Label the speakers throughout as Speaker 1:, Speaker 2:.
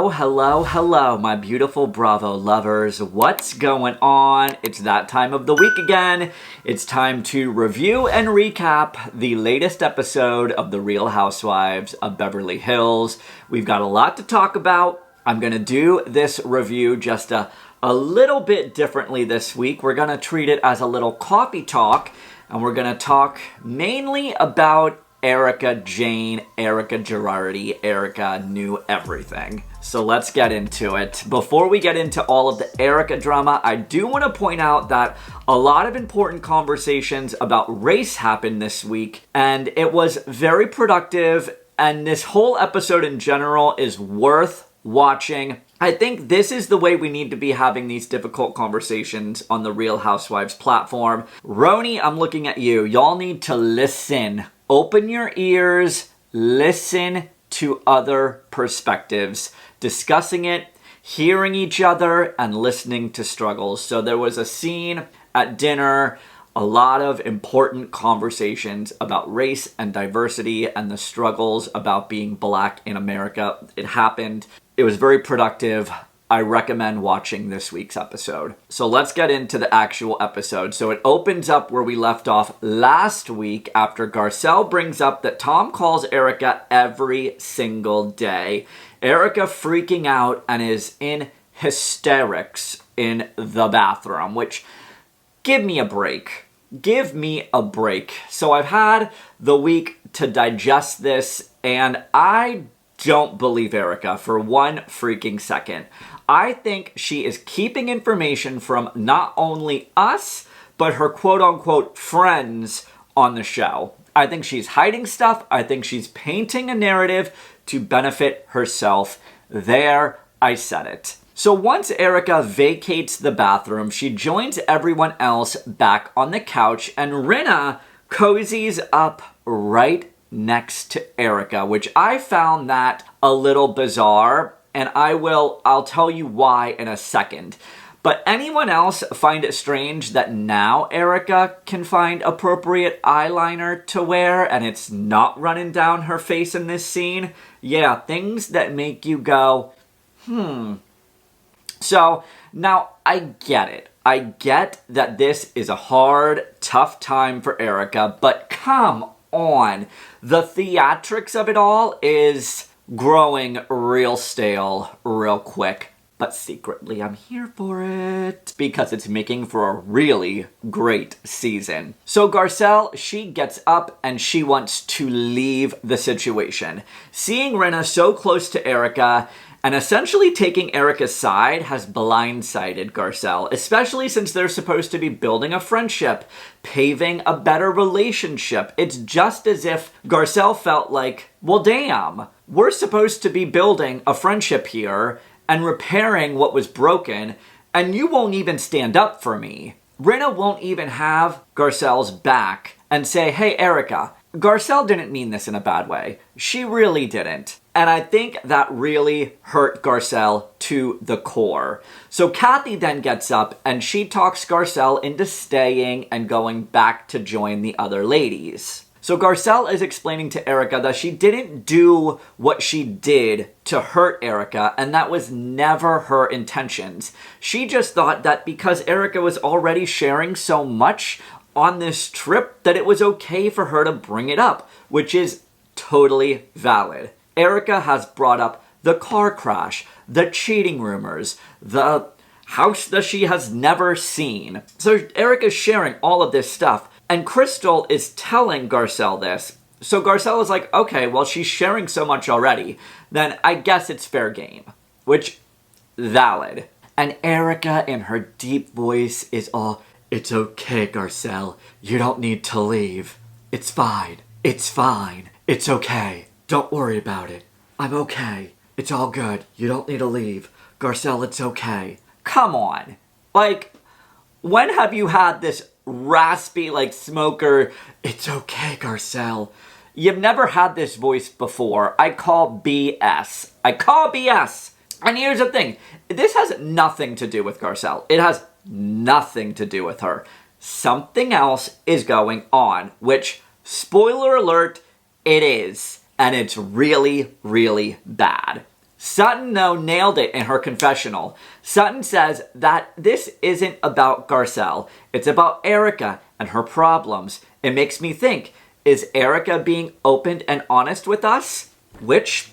Speaker 1: Hello, my beautiful Bravo lovers. What's going on? It's that time of the week again. It's time to review and recap the latest episode of the Real Housewives of Beverly Hills. We've got a lot to talk about. I'm going to do this review just a little bit differently this week. We're going to treat it as a little coffee talk, and we're going to talk mainly about Erika Jayne, Erika Girardi. Erika knew everything. So let's get into it. Before we get into all of the Erika drama, I do want to point out that a lot of important conversations about race happened this week, and it was very productive, and this whole episode in general is worth watching. I think this is the way we need to be having these difficult conversations on the Real Housewives platform. Roni, I'm looking at you. Y'all need to listen. Open your ears, listen to other perspectives, discussing it, hearing each other, and listening to struggles. So there was a scene at dinner, a lot of important conversations about race and diversity and the struggles about being Black in America. It happened. It was very productive. I recommend watching this week's episode. So let's get into the actual episode. So it opens up where we left off last week after Garcelle brings up that Tom calls Erika every single day. Erika freaking out and is in hysterics in the bathroom, which, give me a break. Give me a break. So I've had the week to digest this, and I don't believe Erika for one freaking second. I think she is keeping information from not only us, but her quote-unquote friends on the show. I think she's hiding stuff. I think she's painting a narrative to benefit herself. There, I said it. So once Erika vacates the bathroom, she joins everyone else back on the couch, and Rinna cozies up right next to Erika, which I found that a little bizarre. And I'll tell you why in a second. But anyone else find it strange that now Erika can find appropriate eyeliner to wear and it's not running down her face in this scene? Yeah, things that make you go, So now I get it. I get that this is a hard, tough time for Erika, but come on. The theatrics of it all is growing real stale real quick, but secretly I'm here for it because it's making for a really great season. So Garcelle, she gets up and she wants to leave the situation. Seeing Rinna so close to Erika and essentially taking Erika's side has blindsided Garcelle, especially since they're supposed to be building a friendship, paving a better relationship. It's just as if Garcelle felt like, well, damn, we're supposed to be building a friendship here and repairing what was broken, and you won't even stand up for me. Rinna won't even have Garcelle's back and say, hey, Erika, Garcelle didn't mean this in a bad way. She really didn't. And I think that really hurt Garcelle to the core. So Kathy then gets up and she talks Garcelle into staying and going back to join the other ladies. So Garcelle is explaining to Erika that she didn't do what she did to hurt Erika, and that was never her intentions. She just thought that because Erika was already sharing so much on this trip that it was okay for her to bring it up, which is totally valid. Erika has brought up the car crash, the cheating rumors, the house that she has never seen. So Erika's sharing all of this stuff, and Crystal is telling Garcelle this. So Garcelle is like, okay, well, she's sharing so much already, then I guess it's fair game, which, valid. And Erika, in her deep voice, is all, it's okay, Garcelle. You don't need to leave. It's fine. It's fine. It's okay. Don't worry about it. I'm okay. It's all good. You don't need to leave. Garcelle, it's okay. Come on. Like, when have you had this raspy, like, smoker, it's okay, Garcelle? You've never had this voice before. I call BS. I call BS. And here's the thing. This has nothing to do with Garcelle. It has nothing to do with her. Something else is going on, which, spoiler alert, it is. And it's really, really bad. Sutton, though, nailed it in her confessional. Sutton says that this isn't about Garcelle. It's about Erika and her problems. It makes me think, is Erika being open and honest with us? Which,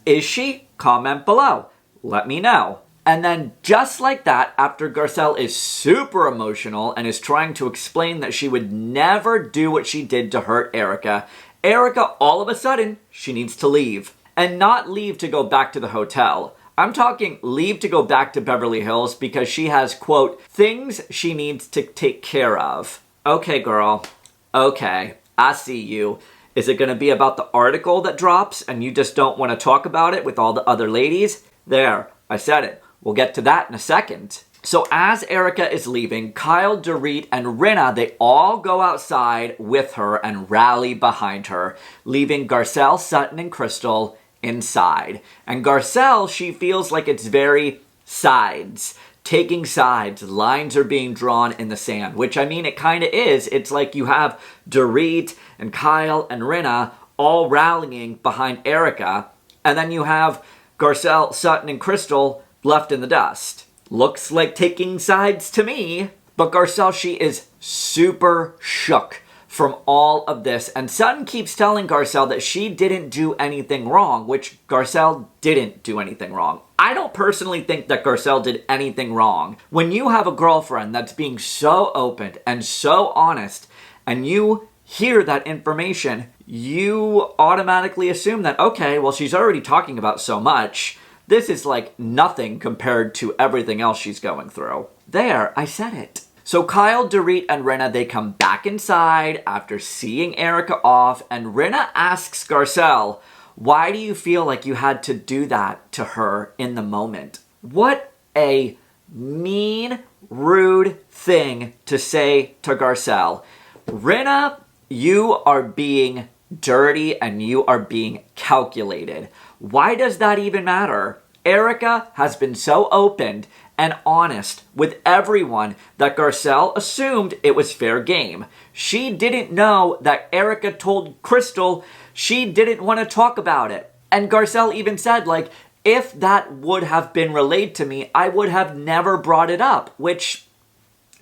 Speaker 1: is she? Comment below. Let me know. And then just like that, after Garcelle is super emotional and is trying to explain that she would never do what she did to hurt Erika, Erika, all of a sudden, she needs to leave. And not leave to go back to the hotel. I'm talking leave to go back to Beverly Hills because she has, quote, things she needs to take care of. Okay, girl. Okay, I see you. Is it going to be about the article that drops and you just don't want to talk about it with all the other ladies? There, I said it. We'll get to that in a second. So as Erika is leaving, Kyle, Dorit, and Rinna, they all go outside with her and rally behind her, leaving Garcelle, Sutton, and Crystal inside. And Garcelle, she feels like it's very sides. Taking sides. Lines are being drawn in the sand, which I mean, it kind of is. It's like you have Dorit and Kyle and Rinna all rallying behind Erika, and then you have Garcelle, Sutton, and Crystal left in the dust. Looks like taking sides to me. But Garcelle, she is super shook from all of this. And Sutton keeps telling Garcelle that she didn't do anything wrong, which Garcelle didn't do anything wrong. I don't personally think that Garcelle did anything wrong. When you have a girlfriend that's being so open and so honest, and you hear that information, you automatically assume that, okay, well, she's already talking about so much. This is like nothing compared to everything else she's going through. There, I said it. So Kyle, Dorit, and Rinna, they come back inside after seeing Erika off, and Rinna asks Garcelle, why do you feel like you had to do that to her in the moment? What a mean, rude thing to say to Garcelle. Rinna, you are being dirty and you are being calculated. Why does that even matter? Erika has been so open and honest with everyone that Garcelle assumed it was fair game. She didn't know that Erika told Crystal she didn't want to talk about it. And Garcelle even said, like, if that would have been relayed to me, I would have never brought it up, which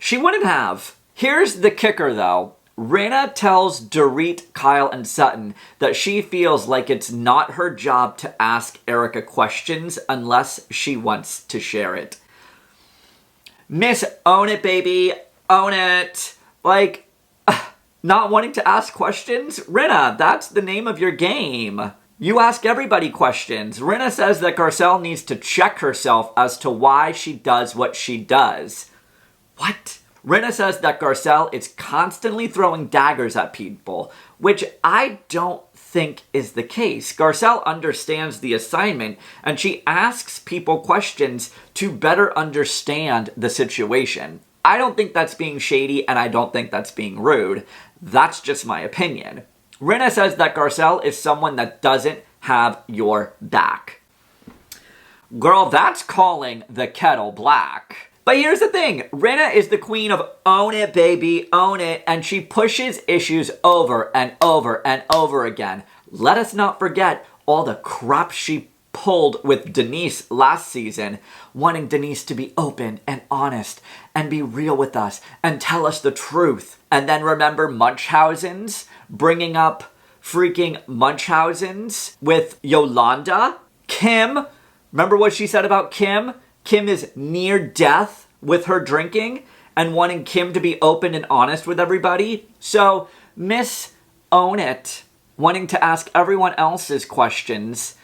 Speaker 1: she wouldn't have. Here's the kicker, though. Rinna tells Dorit, Kyle, and Sutton that she feels like it's not her job to ask Erika questions unless she wants to share it. Miss, own it, baby. Own it. Like, not wanting to ask questions? Rinna, that's the name of your game. You ask everybody questions. Rinna says that Garcelle needs to check herself as to why she does what she does. What? Rinna says that Garcelle is constantly throwing daggers at people, which I don't think is the case. Garcelle understands the assignment, and she asks people questions to better understand the situation. I don't think that's being shady, and I don't think that's being rude. That's just my opinion. Rinna says that Garcelle is someone that doesn't have your back. Girl, that's calling the kettle black. But here's the thing, Rinna is the queen of own it, baby, own it, and she pushes issues over and over and over again. Let us not forget all the crap she pulled with Denise last season, wanting Denise to be open and honest and be real with us and tell us the truth. And then remember Munchausen's, bringing up freaking Munchausen's with Yolanda? Kim, remember what she said about Kim? Kim is near death with her drinking and wanting Kim to be open and honest with everybody. So, Miss Own It, wanting to ask everyone else's questions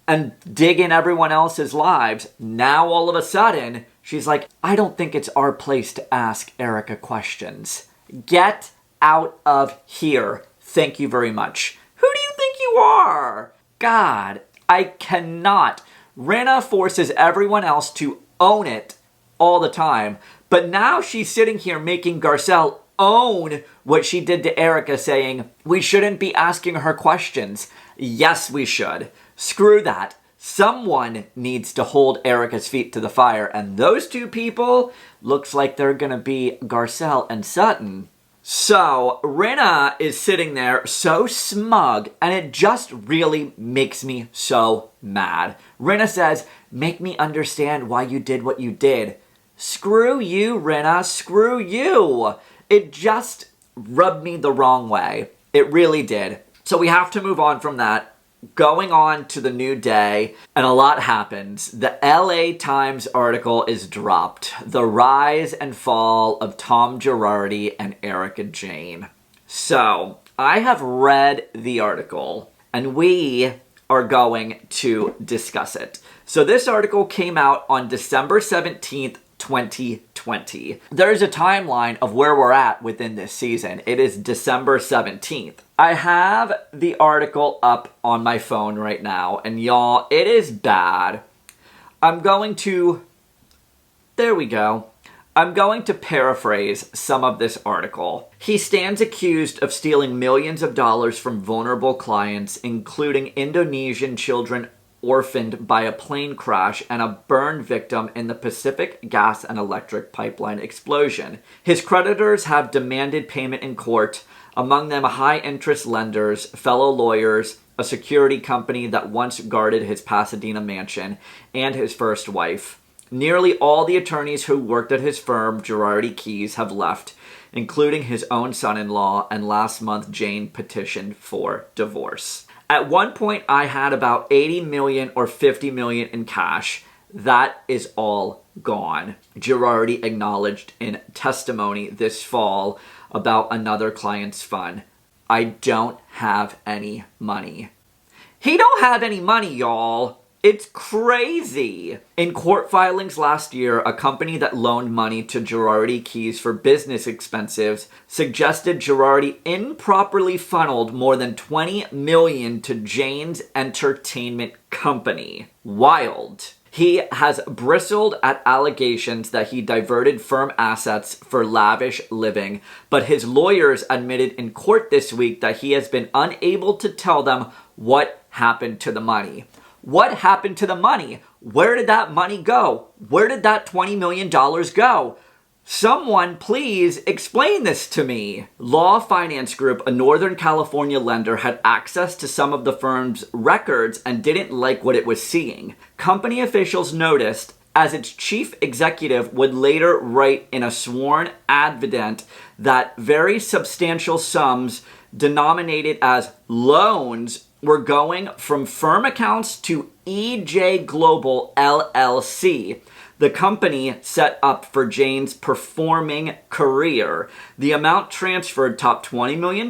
Speaker 1: and dig in everyone else's lives. Now, all of a sudden, she's like, I don't think it's our place to ask Erika questions. Get out of here. Thank you very much. Who do you think you are? God, I cannot. Rinna forces everyone else to own it all the time. But now she's sitting here making Garcelle own what she did to Erika, saying, we shouldn't be asking her questions. Yes, we should. Screw that. Someone needs to hold Erika's feet to the fire. And those two people, looks like they're going to be Garcelle and Sutton. So, Rinna is sitting there so smug, and it just really makes me so mad. Rinna says, "Make me understand why you did what you did." Screw you, Rinna, screw you. It just rubbed me the wrong way. It really did. So we have to move on from that. Going on to the new day, and a lot happens. The LA Times article is dropped. The rise and fall of Tom Girardi and Erika Jayne. So, I have read the article, and we are going to discuss it. So this article came out on December 17th, 2020. There's a timeline of where we're at within this season. It is December 17th. I have the article up on my phone right now, and y'all, it is bad. There we go. I'm going to paraphrase some of this article. He stands accused of stealing millions of dollars from vulnerable clients, including Indonesian children orphaned by a plane crash and a burn victim in the Pacific gas and electric pipeline explosion. His creditors have demanded payment in court, among them high-interest lenders, fellow lawyers, a security company that once guarded his Pasadena mansion, and his first wife. Nearly all the attorneys who worked at his firm, Girardi Keys, have left, including his own son-in-law, and last month Jayne petitioned for divorce. At one point, I had about 80 million or 50 million in cash. That is all gone. Girardi acknowledged in testimony this fall about another client's fund. "I don't have any money." He don't have any money, y'all. It's crazy. In court filings last year, a company that loaned money to Girardi Keys for business expenses suggested Girardi improperly funneled more than 20 million to Jayne's entertainment company. Wild. He has bristled at allegations that he diverted firm assets for lavish living, but his lawyers admitted in court this week that he has been unable to tell them what happened to the money. What happened to the money? Where did that money go? Where did that $20 million go? Someone please explain this to me. Law Finance Group, a Northern California lender, had access to some of the firm's records and didn't like what it was seeing. Company officials noticed, as its chief executive would later write in a sworn affidavit, that very substantial sums denominated as loans were going from firm accounts to EJ Global LLC, the company set up for Jayne's performing career. The amount transferred topped $20 million,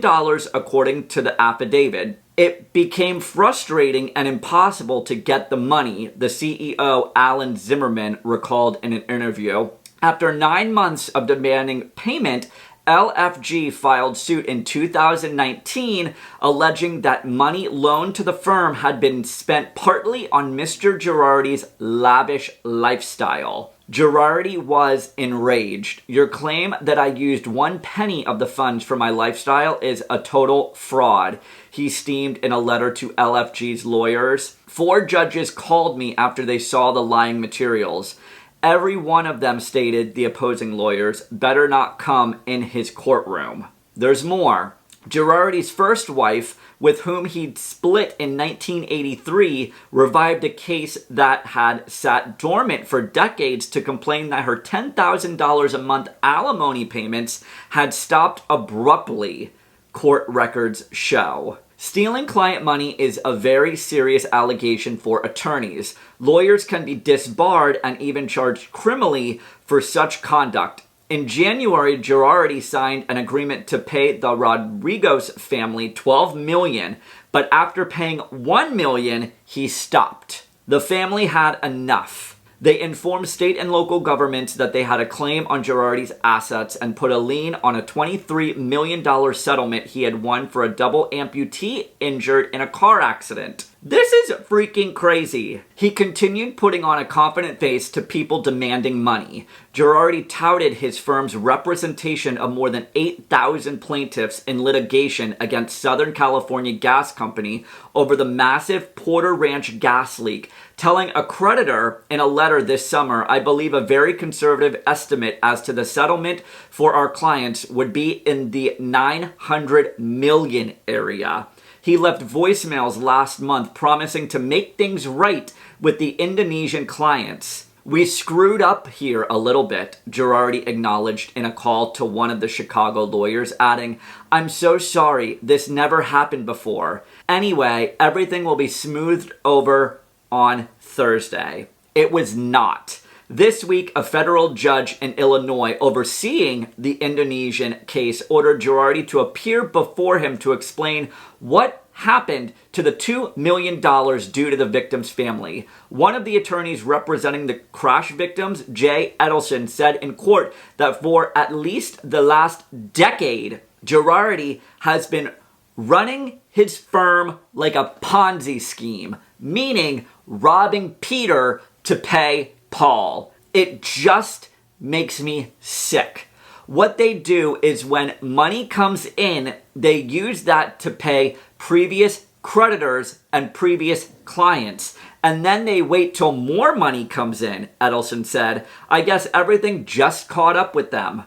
Speaker 1: according to the affidavit. It became frustrating and impossible to get the money, the CEO, Alan Zimmerman, recalled in an interview. After 9 months of demanding payment, LFG filed suit in 2019, alleging that money loaned to the firm had been spent partly on Mr. Girardi's lavish lifestyle. Girardi was enraged. "Your claim that I used 1 penny of the funds for my lifestyle is a total fraud," he steamed in a letter to LFG's lawyers. 4 judges called me after they saw the lying materials. Every one of them stated, the opposing lawyers, better not come in his courtroom. There's more. Girardi's first wife, with whom he'd split in 1983, revived a case that had sat dormant for decades to complain that her $10,000 a month alimony payments had stopped abruptly, court records show. Stealing client money is a very serious allegation for attorneys. Lawyers can be disbarred and even charged criminally for such conduct. In January, Girardi signed an agreement to pay the Rodriguez family $12 million, but after paying $1 million, he stopped. The family had enough. They informed state and local governments that they had a claim on Girardi's assets and put a lien on a $23 million settlement he had won for a double amputee injured in a car accident. This is freaking crazy. He continued putting on a confident face to people demanding money. Girardi touted his firm's representation of more than 8,000 plaintiffs in litigation against Southern California Gas Company over the massive Porter Ranch gas leak, telling a creditor in a letter this summer, "I believe a very conservative estimate as to the settlement for our clients would be in the 900 million area." He left voicemails last month promising to make things right with the Indonesian clients. "We screwed up here a little bit," Girardi acknowledged in a call to one of the Chicago lawyers, adding, "I'm so sorry, this never happened before. Anyway, everything will be smoothed over on Thursday." It was not. This week, a federal judge in Illinois overseeing the Indonesian case ordered Girardi to appear before him to explain what happened to the $2 million due to the victim's family. One of the attorneys representing the crash victims, Jay Edelson, said in court that for at least the last decade, Girardi has been running his firm like a Ponzi scheme, meaning robbing Peter to pay Paul. It just makes me sick. What they do is when money comes in, they use that to pay previous creditors and previous clients. And then they wait till more money comes in, Edelson said. "I guess everything just caught up with them."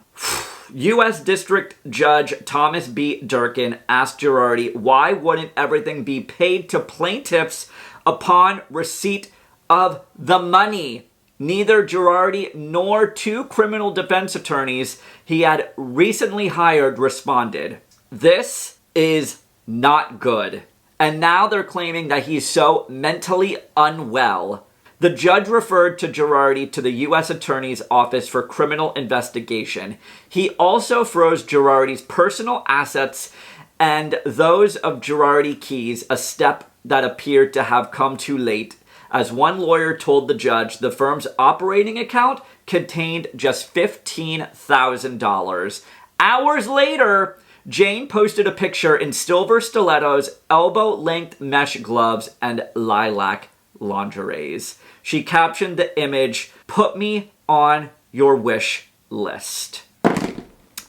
Speaker 1: U.S. District Judge Thomas B. Durkin asked Girardi why wouldn't everything be paid to plaintiffs upon receipt of the money. Neither Girardi nor two criminal defense attorneys he had recently hired responded. This is not good. And now they're claiming that he's so mentally unwell. The judge referred to Girardi to the U.S. Attorney's Office for Criminal Investigation. He also froze Girardi's personal assets and those of Girardi Keys, a step that appeared to have come too late. As one lawyer told the judge, the firm's operating account contained just $15,000. Hours later, Jayne posted a picture in silver stilettos, elbow-length mesh gloves, and lilac lingeries. She captioned the image, "Put me on your wish list."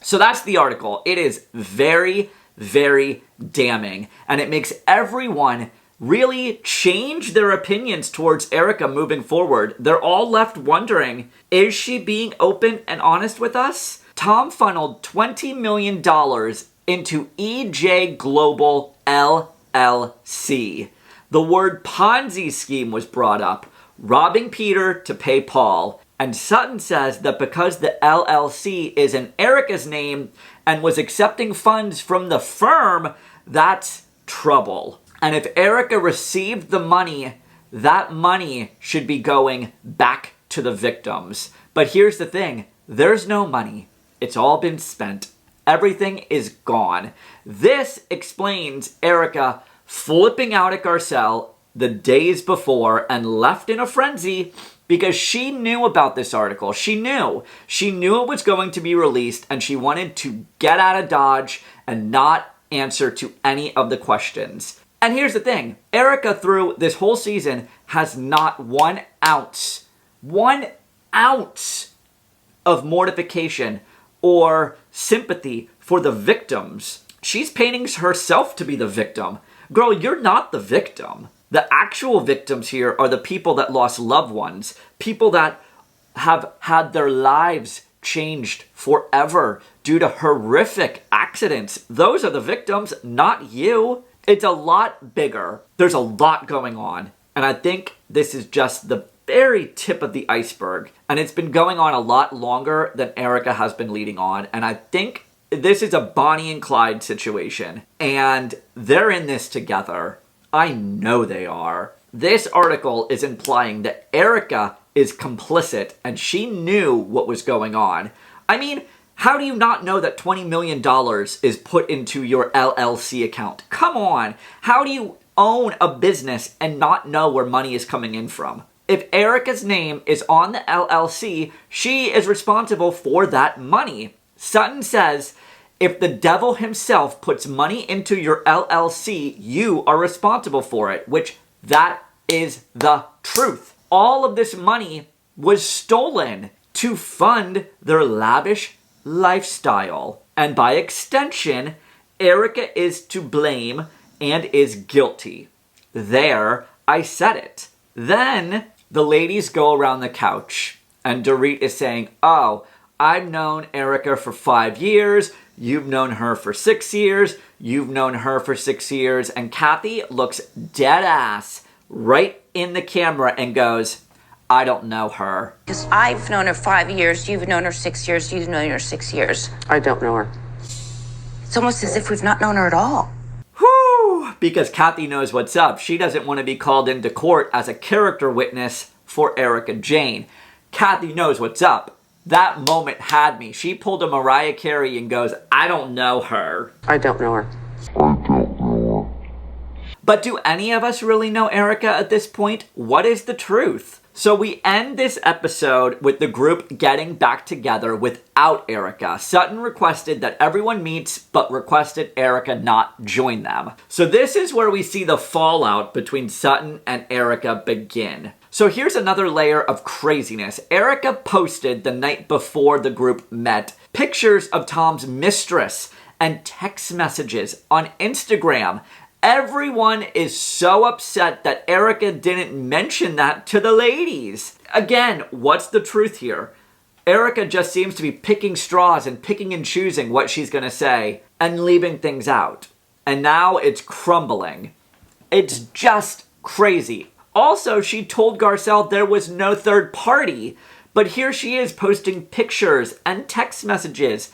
Speaker 1: So that's the article. It is very, very damning, and it makes everyone really change their opinions towards Erika moving forward. They're all left wondering, is she being open and honest with us? Tom funneled $20 million into EJ Global LLC. The word Ponzi scheme was brought up, robbing Peter to pay Paul. And Sutton says that because the LLC is in Erika's name and was accepting funds from the firm, that's trouble. And if Erika received the money, that money should be going back to the victims. But here's the thing, there's no money. It's all been spent. Everything is gone. This explains Erika flipping out at Garcelle the days before and left in a frenzy because she knew about this article. She knew it was going to be released, and she wanted to get out of Dodge and not answer to any of the questions. And here's the thing, Erika through this whole season has not 1 ounce of mortification or sympathy for the victims. She's painting herself to be the victim. Girl, you're not the victim. The actual victims here are the people that lost loved ones, people that have had their lives changed forever due to horrific accidents. Those are the victims, not you. It's a lot bigger. There's a lot going on. And I think this is just the very tip of the iceberg. And it's been going on a lot longer than Erika has been leading on. And I think this is a Bonnie and Clyde situation. And they're in this together. I know they are. This article is implying that Erika is complicit and she knew what was going on. I mean, how do you not know that $20 million is put into your LLC account? Come on. How do you own a business and not know where money is coming in from? If Erika's name is on the LLC, she is responsible for that money. Sutton says, if the devil himself puts money into your LLC, you are responsible for it, which That is the truth. All of this money was stolen to fund their lavish lifestyle. And by extension, Erika is to blame and is guilty. There, I said it. Then the ladies go around the couch and Dorit is saying, oh, I've known Erika for 5 years. You've known her for 6 years. You've known her for 6 years. And Kathy looks dead ass right in the camera and goes, I don't know her.
Speaker 2: Because I've known her 5 years, you've known her 6 years, you've known her 6 years.
Speaker 3: I don't know her.
Speaker 2: It's almost as if we've not known her at all.
Speaker 1: Whew! Because Kathy knows what's up. She doesn't want to be called into court as a character witness for Erika Jayne. Kathy knows what's up. That moment had me. She pulled a Mariah Carey and goes, I don't know her.
Speaker 3: I don't know her.
Speaker 1: But do any of us really know Erika at this point? What is the truth? So we end this episode with the group getting back together without Erika. Sutton requested that everyone meets, but requested Erika not join them. So this is where we see the fallout between Sutton and Erika begin. So here's another layer of craziness. Erika posted the night before the group met pictures of Tom's mistress and text messages on Instagram. Everyone is so upset that Erika didn't mention that to the ladies. Again, what's the truth here? Erika just seems to be picking straws and picking and choosing what she's going to say and leaving things out. And now it's crumbling. It's just crazy. Also, she told Garcelle there was no third party. But here she is posting pictures and text messages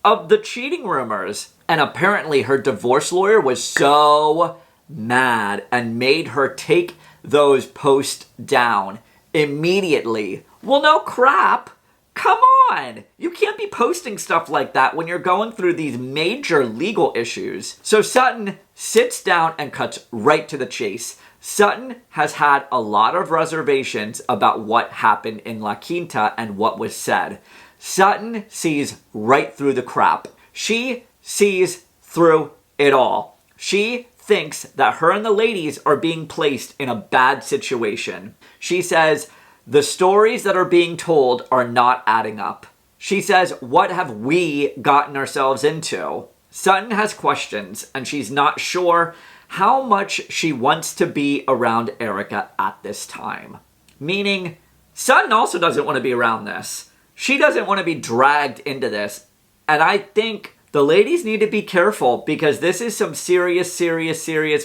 Speaker 1: of the cheating rumors. And apparently her divorce lawyer was so mad and made her take those posts down immediately. Well, no crap. Come on. You can't be posting stuff like that when you're going through these major legal issues. So Sutton sits down and cuts right to the chase. Sutton has had a lot of reservations about what happened in La Quinta and what was said. Sutton sees right through the crap. She sees through it all. She thinks that her and the ladies are being placed in a bad situation. She says the stories that are being told are not adding up. She says, what have we gotten ourselves into? Sutton has questions and she's not sure how much she wants to be around Erika at this time. Meaning, Sutton also doesn't want to be around this. She doesn't want to be dragged into this. And I think the ladies need to be careful because this is some serious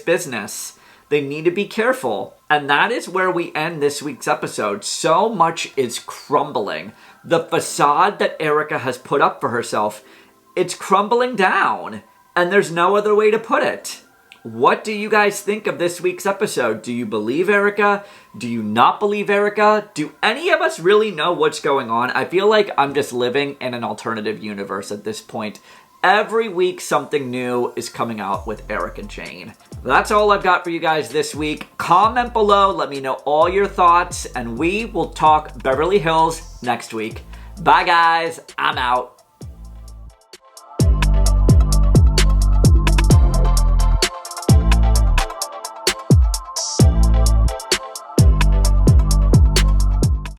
Speaker 1: business. They need to be careful. And that is where we end this week's episode. So much is crumbling. The facade that Erika has put up for herself, it's crumbling down. And there's no other way to put it. What do you guys think of this week's episode? Do you believe Erika? Do you not believe Erika? Do any of us really know what's going on? I feel like I'm just living in an alternative universe at this point. Every week, something new is coming out with Erika Jayne. That's all I've got for you guys this week. Comment below, let me know all your thoughts, and we will talk Beverly Hills next week. Bye, guys. I'm out.